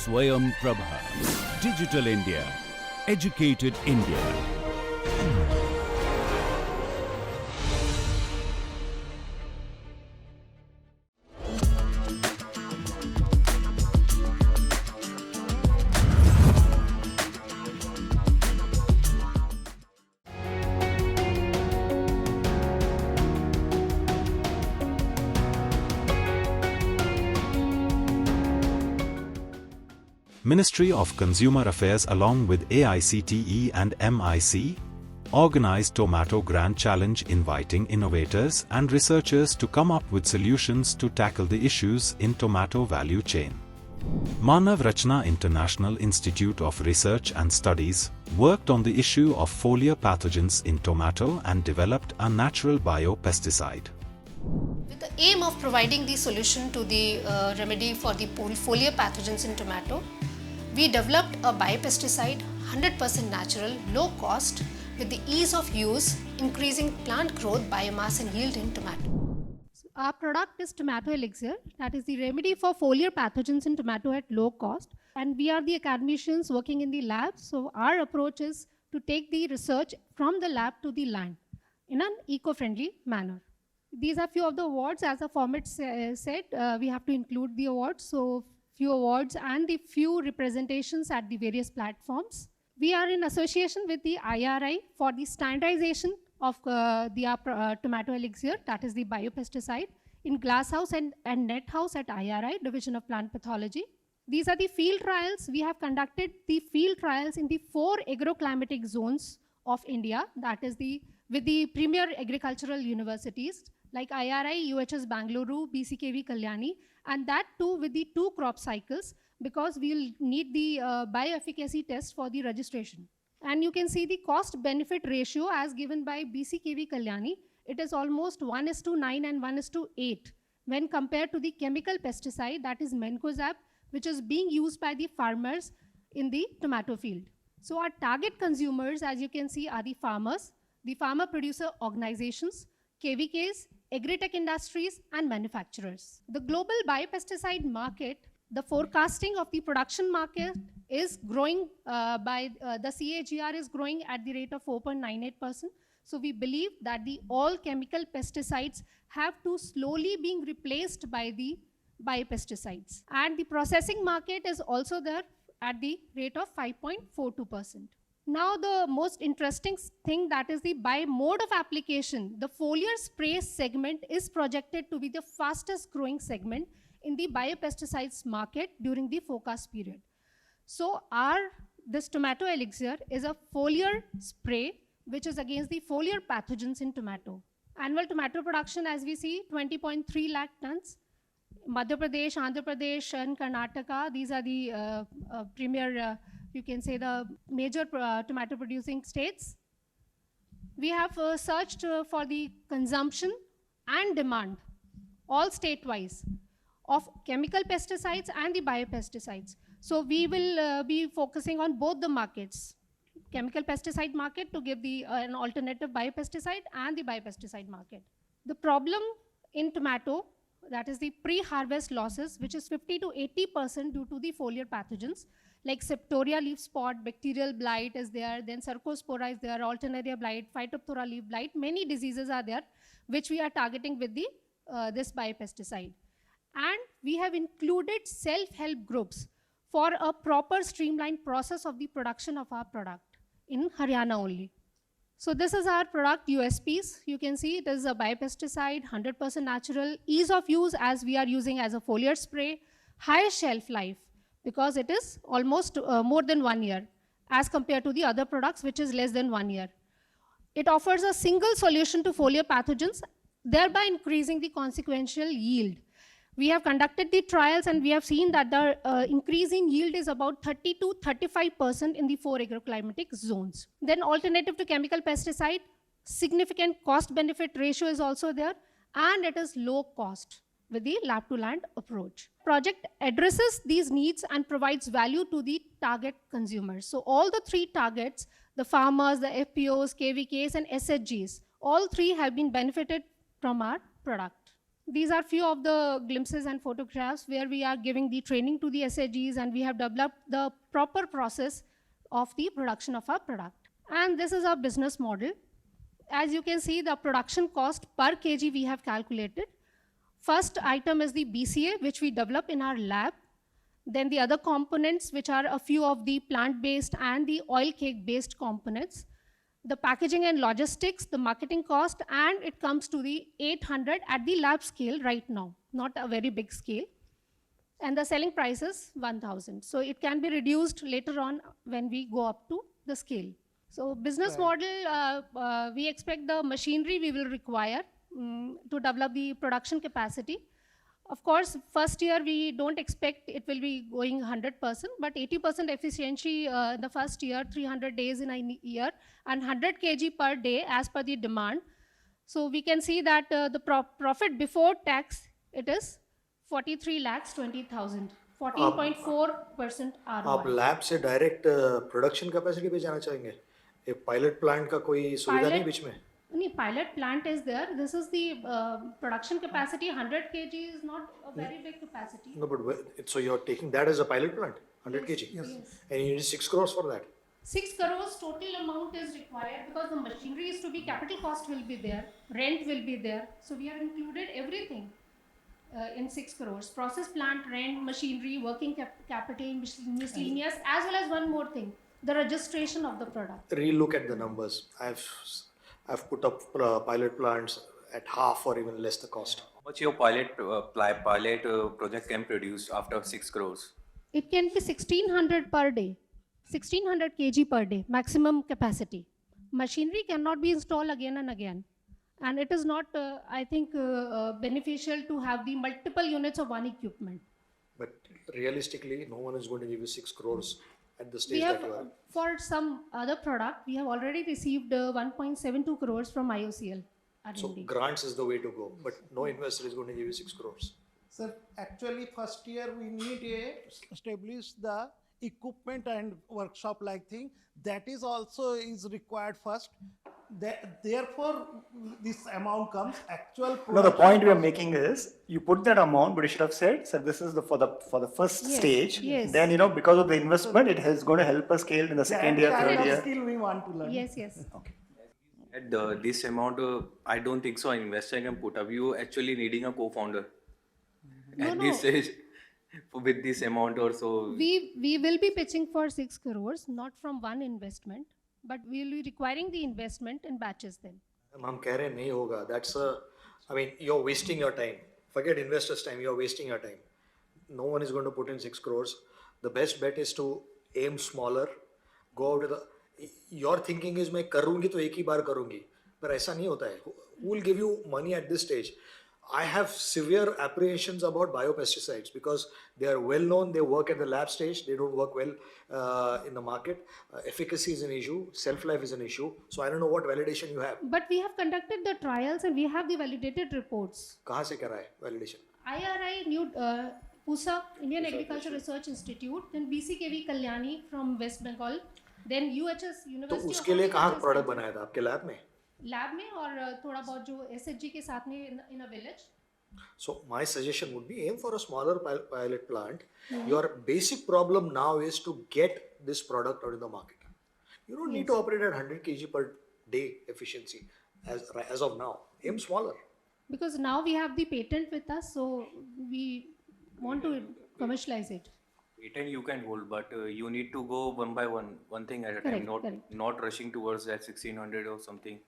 Swayam Prabha. Digital India. Educated India. Ministry of Consumer Affairs along with AICTE and MIC organized Tomato Grand Challenge, inviting innovators and researchers to come up with solutions to tackle the issues in tomato value chain. Manav Rachna International Institute of Research and Studies worked on the issue of foliar pathogens in tomato and developed a natural biopesticide. With the aim of providing the solution to the remedy for the foliar pathogens in tomato, we developed a biopesticide 100% natural, low cost, with the ease of use, increasing plant growth, biomass and yield in tomato. So our product is Tomato Elixir, that is the remedy for foliar pathogens in tomato at low cost, and we are the academicians working in the lab. So our approach is to take the research from the lab to the land in an eco-friendly manner. These are few of the awards. As the format said, we have to include the awards. So few awards and the few representations at the various platforms. We are in association with the IRI for the standardization of the Tomato Elixir, that is the biopesticide, in glasshouse and net house at IRI, Division of Plant Pathology. These are the field trials. We have conducted the field trials in the 4 agroclimatic zones of India, that is with the premier agricultural universities like IRI, UHS Bangalore, BCKV Kalyani, and that too with the 2 crop cycles, because we will need the bioefficacy test for the registration. And you can see the cost benefit ratio as given by BCKV Kalyani. It is almost 1:9 and 1:8 when compared to the chemical pesticide, that is Mancozeb, which is being used by the farmers in the tomato field. So our target consumers, as you can see, are the farmers, the farmer producer organizations, KVKs, agri-tech industries and manufacturers. The global biopesticide market, the forecasting of the production market is growing the CAGR is growing at the rate of 4.98%. So we believe that the all chemical pesticides have to slowly being replaced by the biopesticides. And the processing market is also there at the rate of 5.42%. Now the most interesting thing, that is the by mode of application, the foliar spray segment is projected to be the fastest growing segment in the biopesticides market during the forecast period. So this Tomato Elixir is a foliar spray which is against the foliar pathogens in tomato. Annual tomato production, as we see, 20.3 lakh tons. Madhya Pradesh, Andhra Pradesh and Karnataka, these are the premier you can say the major tomato producing states. We have searched for the consumption and demand, all state-wise, of chemical pesticides and the biopesticides. So we will be focusing on both the markets, chemical pesticide market to give an alternative biopesticide and the biopesticide market. The problem in tomato, that is the pre-harvest losses, which is 50 to 80% due to the foliar pathogens, like Septoria leaf spot, bacterial blight is there, then Cercospora is there, Alternaria blight, Phytophthora leaf blight. Many diseases are there, which we are targeting with this biopesticide. And we have included self-help groups for a proper streamlined process of the production of our product in Haryana only. So this is our product USPs. You can see it is a biopesticide, 100% natural, ease of use as we are using as a foliar spray, high shelf life, because it is almost more than 1 year as compared to the other products, which is less than 1 year. It offers a single solution to foliar pathogens, thereby increasing the consequential yield. We have conducted the trials and we have seen that the increase in yield is about 30 to 35% in the 4 agroclimatic zones. Then alternative to chemical pesticide, significant cost benefit ratio is also there, and it is low cost with the lab to land approach. Project addresses these needs and provides value to the target consumers. So all the 3 targets, the farmers, the FPOs, KVKs and SHGs, all 3 have been benefited from our product. These are few of the glimpses and photographs where we are giving the training to the SAGs, and we have developed the proper process of the production of our product. And this is our business model. As you can see, the production cost per kg we have calculated. First item is the BCA, which we develop in our lab. Then the other components, which are a few of the plant-based and the oil cake-based components. The packaging and logistics, the marketing cost, and it comes to the 800 at the lab scale right now, not a very big scale. And the selling price is 1,000. So it can be reduced later on when we go up to the scale. So business model, we expect the machinery we will require to develop the production capacity. Of course, first year we don't expect it will be going 100%, but 80% efficiency the first year, 300 days in a year, and 100 kg per day as per the demand. So we can see that the profit before tax, it is 43 lakhs 20,000, 14.4% आप ROI. Lab से direct production capacity पे जाना चाहेंगे? एक pilot plant का कोई सुविधा नहीं बीच में? No, pilot plant is there. This is the production capacity. 100 kg is not a very big capacity. No, but so you're taking that as a pilot plant, 100 kg? Yes. And you need 6 crores for that? 6 crores total amount is required because the machinery is to be, capital cost will be there, rent will be there. So we have included everything in 6 crores. Process plant, rent, machinery, working capital, miscellaneous, as well as one more thing, the registration of the product. Relook at the numbers. I've put up pilot plants at half or even less the cost. How much your pilot project can produce after 6 crores? It can be 1600 per day, 1600 kg per day, maximum capacity. Machinery cannot be installed again and again. And it is not, I think, beneficial to have the multiple units of one equipment. But realistically, no one is going to give you 6 crores at the We stage have, that you are. for some other product, we have already received 1.72 crores from IOCL. So R&D. grants is the way to go, but no investor is going to give you 6 crores. Sir, actually first year we need to establish the equipment and workshop like thing. That is also is required first. Therefore, this amount comes actual. No, the point we are making is you put that amount, but you should have said, "Sir, this is for the first Yes, stage." yes. Then because of the investment, it is going to help us scale in the second year, third year. Skill we want to learn. Yes, yes. At this amount, I don't think so an investor can put up. You actually needing a co-founder at this stage with this amount or so. We will be pitching for 6 crores, not from one investment, but we will be requiring the investment in batches then. हम कह रहे हैं नहीं होगा. That's I mean, you're wasting your time. Forget investors' time. You're wasting your time. No one is going to put in 6 crores. The best bet is to aim smaller. Go out with your thinking is मैं करूँगी तो एक ही बार करूँगी. पर ऐसा नहीं होता है. Who will give you money at this stage? I have severe apprehensions about biopesticides because they are well known, they work at the lab stage, they don't work well in the market. Efficacy is an issue, self-life is an issue. So I don't know what validation you have. But we have conducted the trials and we have the validated reports. कहाँ से करा है validation? IRI, New PUSA, Indian Agriculture Research Institute, then BCKV Kalyani from West Bengal, then UHS तो University. उसके लिए कहाँ product बनाया था आपके lab में? लैब में और थोड़ा बहुत जो SHG के साथ में in a village. So my suggestion would be aim for a smaller pilot plant. Your basic problem now is to get this product out in the market. You don't need to operate at 100 kg per day efficiency as of now. Aim smaller. Because now we have the patent with us, so we want to commercialize it. Patent you can hold, but you need to go one by one thing at a time, not rushing towards that 1600 or something.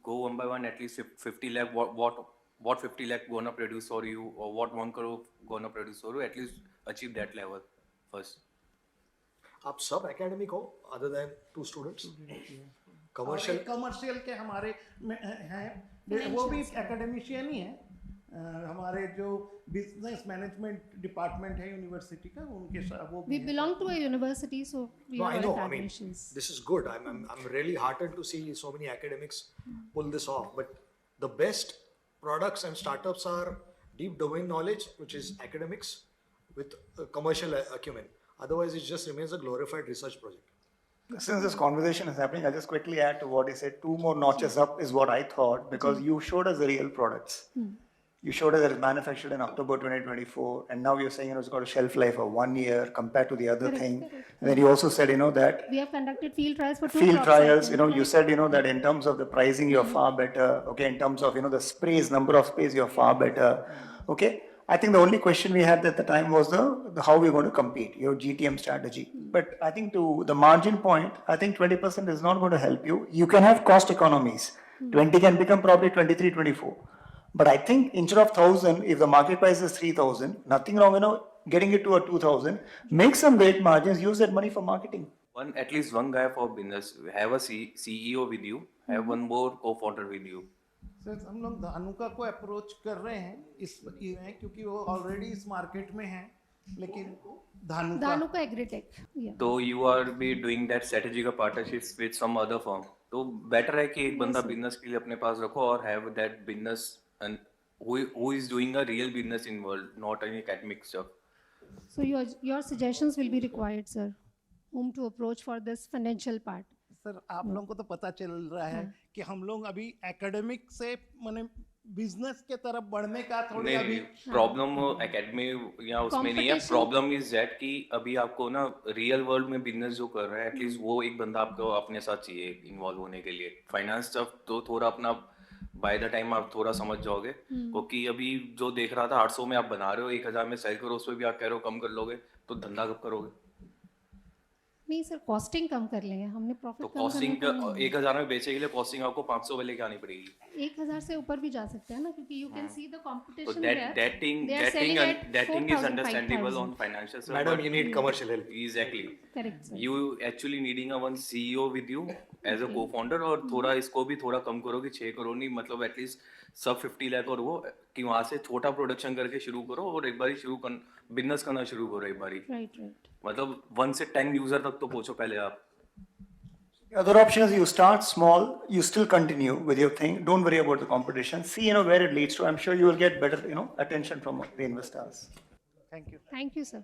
Go one by one, at least 50 lakh. What 50 lakh gonna produce for you, or what 1 crore gonna produce for you? At least achieve that level first. आप सब academic हो, other than 2 students. Commercial. Commercial के हमारे हैं वो भी academician ही हैं. हमारे जो बिजनेस मैनेजमेंट डिपार्टमेंट है यूनिवर्सिटी का उनके साथ वो We belong to a university, so we No, I have know. I mean, admissions. this is good. I'm really heartened to see so many academics pull this off. But the best products and startups are deep domain knowledge, which is academics, with commercial acumen. Otherwise, it just remains a glorified research project. Since this conversation is happening, I'll just quickly add to what he said. 2 more notches up is what I thought, because you showed us the real products. You showed us that it's manufactured in October 2024, and now you're saying it's got a shelf life of 1 year compared to the other thing. And then you also said that We have conducted field trials for 2 field crop trials, cycles, you said, that in terms of the pricing, you're far better. Okay, in terms of, the sprays, number of sprays, you're far better. Okay, I think the only question we had at the time was the how we're going to compete, your GTM strategy. But I think to the margin point, I think 20% is not going to help you. You can have cost economies. 20 can become probably 23, 24. But I think instead of 1,000, if the market price is 3,000, nothing wrong, getting it to a 2,000, make some great margins, use that money for marketing. At least one guy for business. Have a CEO with you. Have one more co-founder with you. Sir हम लोग धानुका को approach कर रहे हैं इस में क्योंकि वो ऑलरेडी इस मार्केट में है लेकिन Dhanuka Agritech. Yeah. So you are be doing that strategic partnerships with some other firm. तो better है कि एक बंदा business के लिए अपने पास रखो और have that business and who is doing a real business in world, not any academic stuff. So your suggestions will be required, sir. Whom to approach for this financial part? Sir आप लोगों को तो पता चल रहा है कि हम लोग अभी एकेडमिक से माने बिजनेस के तरफ बढ़ने का थोड़ी अभी प्रॉब्लम एकेडमी या उसमें नहीं है. प्रॉब्लम इज दैट कि अभी आपको ना रियल वर्ल्ड में बिजनेस जो कर रहा है एटलीस्ट वो एक बंदा आपको अपने साथ चाहिए इन्वॉल्व होने के लिए. फाइनेंस स्टफ तो थोड़ा अपना बाय द टाइम आप थोड़ा समझ जाओगे क्योंकि अभी जो देख रहा था 800 में आप बना रहे हो 1000 में सेल करो उसमें भी आप कह रहे हो कम कर लोगे तो धंधा कब करोगे. नहीं सर कॉस्टिंग कम कर लेंगे हमने प्रॉफिट तो कॉस्टिंग 1000 में बेचे के लिए कॉस्टिंग आपको 500 में लेके आनी पड़ेगी. 1000 से ऊपर भी जा सकते हैं ना क्योंकि you can see the competition there. That thing is understandable on financial side. Madam, you need commercial help. Exactly. Correct, sir. You actually needing a one CEO with you as a co-founder और थोड़ा इसको भी थोड़ा कम करो कि 6 करोड़ नहीं मतलब at least सब 50 लाख और वो कि वहाँ से छोटा प्रोडक्शन करके शुरू करो और एक बारी बिजनेस करना शुरू करो एक बारी. राइट मतलब 1 से 10 यूजर तक तो पहुंचो पहले आप. The other option is you start small, you still continue with your thing. Don't worry about the competition. See, where it leads to. I'm sure you will get better, attention from the investors. Thank you Thank you, sir.